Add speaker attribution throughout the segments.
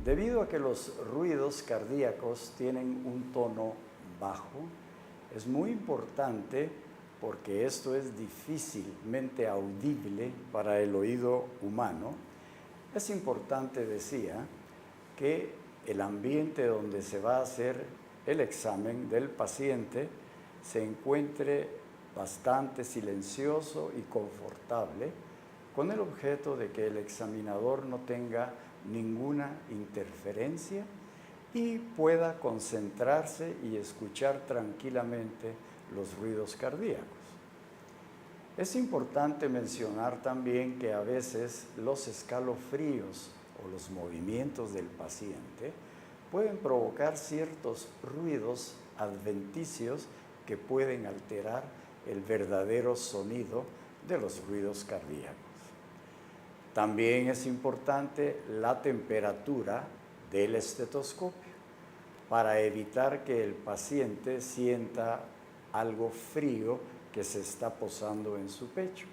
Speaker 1: Debido a que los ruidos cardíacos tienen un tono bajo, es muy importante, porque esto es difícilmente audible para el oído humano, es importante, decía, que el ambiente donde se va a hacer el examen del paciente se encuentre bastante silencioso y confortable, con el objeto de que el examinador no tenga ninguna interferencia y pueda concentrarse y escuchar tranquilamente los ruidos cardíacos. Es importante mencionar también que a veces los escalofríos o los movimientos del paciente pueden provocar ciertos ruidos adventicios que pueden alterar el verdadero sonido de los ruidos cardíacos. También es importante la temperatura del estetoscopio para evitar que el paciente sienta algo frío que se está posando en su pecho.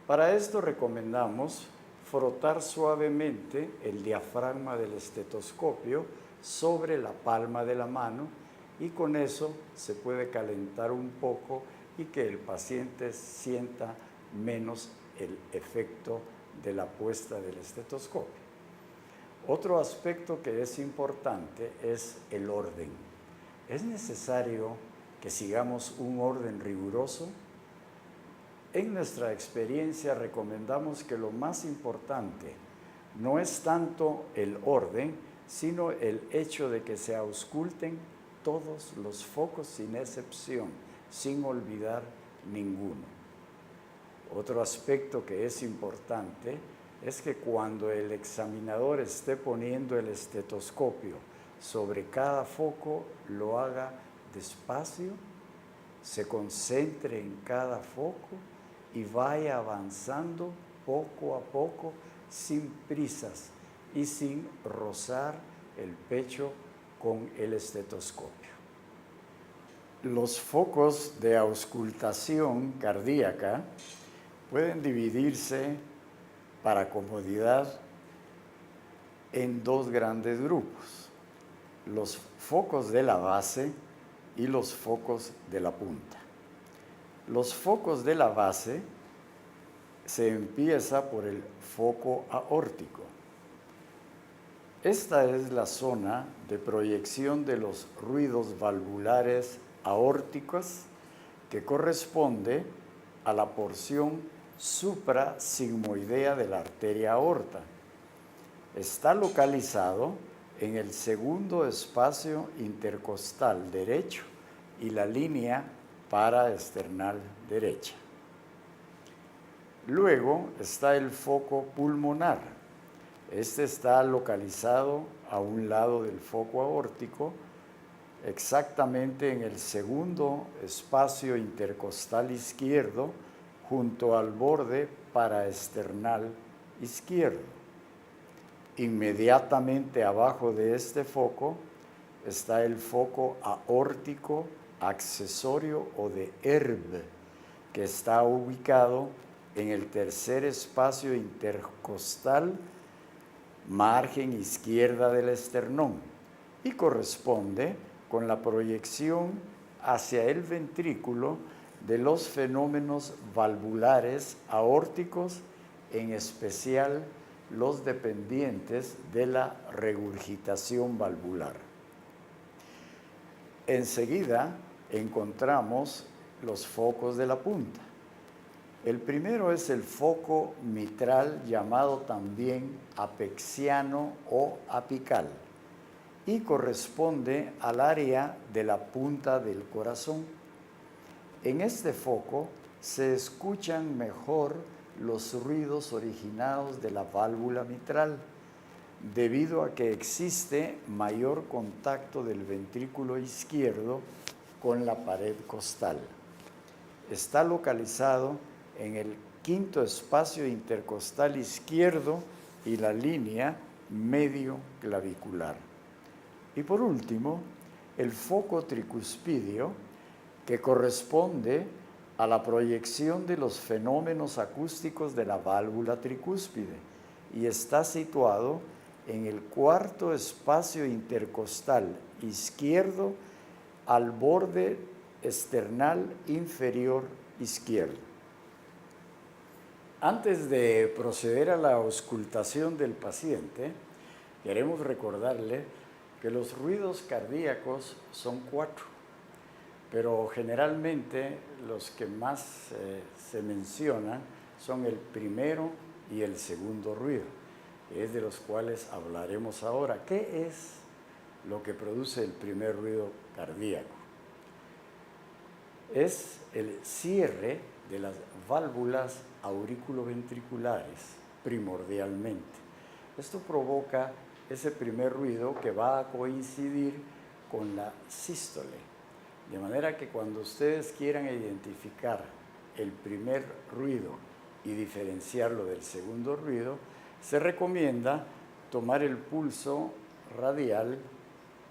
Speaker 1: Para esto recomendamos frotar suavemente el diafragma del estetoscopio sobre la palma de la mano, y con eso se puede calentar un poco y que el paciente sienta menos el efecto de la puesta del estetoscopio. Otro aspecto que es importante es el orden. Es necesario que sigamos un orden riguroso. En nuestra experiencia recomendamos que lo más importante no es tanto el orden, sino el hecho de que se ausculten todos los focos sin excepción, sin olvidar ninguno. Otro aspecto que es importante es que cuando el examinador esté poniendo el estetoscopio sobre cada foco, lo haga despacio, se concentre en cada foco y vaya avanzando poco a poco, sin prisas y sin rozar el pecho con el estetoscopio. Los focos de auscultación cardíaca pueden dividirse para comodidad en dos grandes grupos: los focos de la base y los focos de la punta. Los focos de la base se empieza por el foco aórtico. Esta es la zona de proyección de los ruidos valvulares aórticos, que corresponde a la porción suprasigmoidea de la arteria aorta. Está localizado en el segundo espacio intercostal derecho y la línea paraesternal derecha. Luego está el foco pulmonar. Este está localizado a un lado del foco aórtico, exactamente en el segundo espacio intercostal izquierdo, junto al borde paraesternal izquierdo. Inmediatamente abajo de este foco está el foco aórtico accesorio o de Erb, que está ubicado en el tercer espacio intercostal, margen izquierda del esternón, y corresponde con la proyección hacia el ventrículo de los fenómenos valvulares aórticos, en especial los dependientes de la regurgitación valvular. Enseguida encontramos los focos de la punta. El primero es el foco mitral, llamado también apexiano o apical, y corresponde al área de la punta del corazón. En este foco se escuchan mejor los ruidos originados de la válvula mitral, debido a que existe mayor contacto del ventrículo izquierdo con la pared costal. Está localizado en el quinto espacio intercostal izquierdo y la línea medio clavicular. Y por último, el foco tricuspidio, que corresponde a la proyección de los fenómenos acústicos de la válvula tricúspide y está situado en el cuarto espacio intercostal izquierdo al borde esternal inferior izquierdo. Antes de proceder a la auscultación del paciente, queremos recordarle que los ruidos cardíacos son 4, pero generalmente los que más se mencionan son el primero y el segundo ruido, que es de los cuales hablaremos ahora. ¿Qué es lo que produce el primer ruido cardíaco? Es el cierre de las válvulas auriculoventriculares, primordialmente. Esto provoca ese primer ruido que va a coincidir con la sístole. De manera que cuando ustedes quieran identificar el primer ruido y diferenciarlo del segundo ruido, se recomienda tomar el pulso radial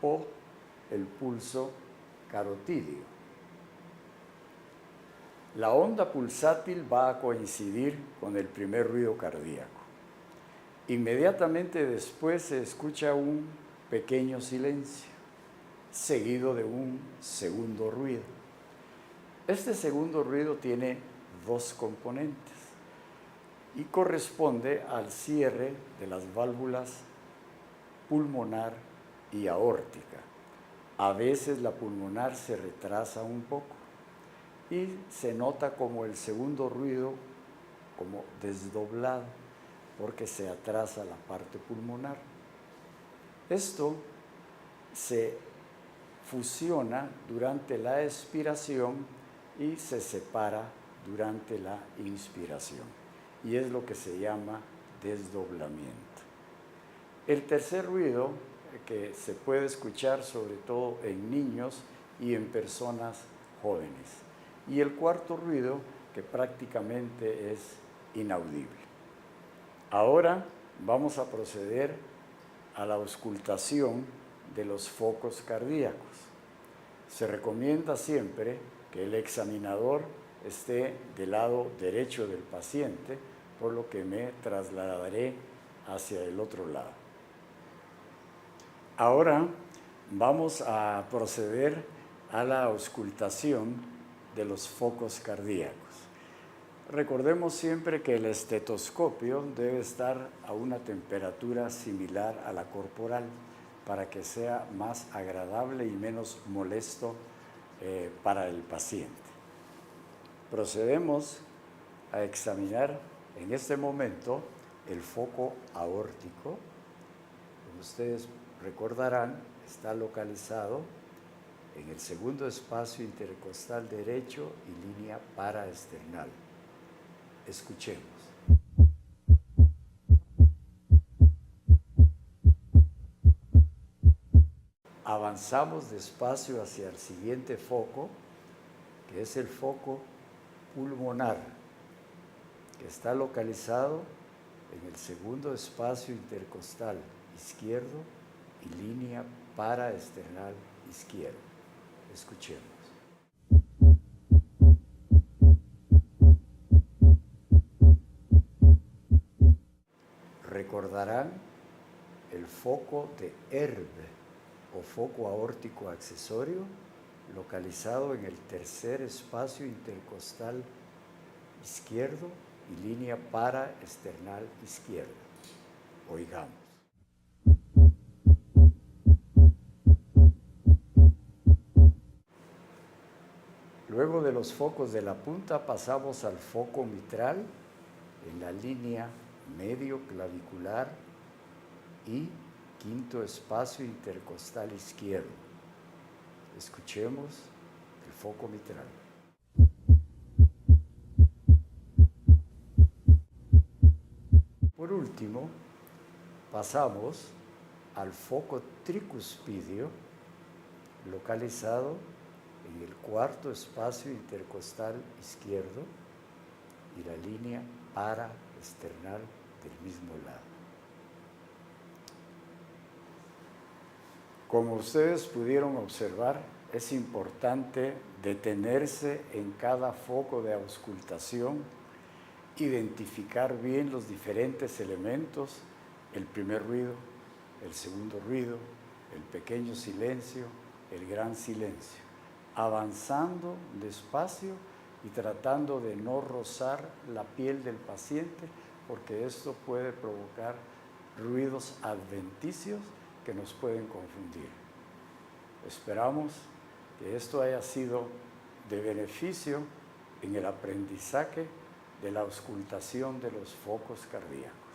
Speaker 1: o el pulso carotídeo. La onda pulsátil va a coincidir con el primer ruido cardíaco. Inmediatamente después se escucha un pequeño silencio, seguido de un segundo ruido. Este segundo ruido tiene 2 componentes y corresponde al cierre de las válvulas pulmonar y aórtica. A veces la pulmonar se retrasa un poco y se nota como el segundo ruido como desdoblado, porque se atrasa la parte pulmonar. Esto se fusiona durante la expiración y se separa durante la inspiración, y es lo que se llama desdoblamiento. El tercer ruido que se puede escuchar sobre todo en niños y en personas jóvenes. Y el cuarto ruido, que prácticamente es inaudible. Ahora vamos a proceder a la auscultación de los focos cardíacos. Se recomienda siempre que el examinador esté del lado derecho del paciente, por lo que me trasladaré hacia el otro lado. Ahora vamos a proceder a la auscultación de los focos cardíacos. Recordemos siempre que el estetoscopio debe estar a una temperatura similar a la corporal para que sea más agradable y menos molesto para el paciente. Procedemos a examinar en este momento el foco aórtico. Como ustedes recordarán, está localizado en el segundo espacio intercostal derecho y línea paraesternal. Escuchemos. Avanzamos despacio hacia el siguiente foco, que es el foco pulmonar, que está localizado en el segundo espacio intercostal izquierdo y línea paraesternal izquierda. Escuchemos. Recordarán el foco de Erb o foco aórtico accesorio localizado en el tercer espacio intercostal izquierdo y línea paraesternal izquierda. Oigamos. Luego de los focos de la punta pasamos al foco mitral en la línea medio clavicular y quinto espacio intercostal izquierdo. Escuchemos el foco mitral. Por último, pasamos al foco tricuspidio localizado en el cuarto espacio intercostal izquierdo y la línea paraesternal del mismo lado. Como ustedes pudieron observar, es importante detenerse en cada foco de auscultación, identificar bien los diferentes elementos, el primer ruido, el segundo ruido, el pequeño silencio, el gran silencio, avanzando despacio y tratando de no rozar la piel del paciente, porque esto puede provocar ruidos adventicios que nos pueden confundir. Esperamos que esto haya sido de beneficio en el aprendizaje de la auscultación de los focos cardíacos.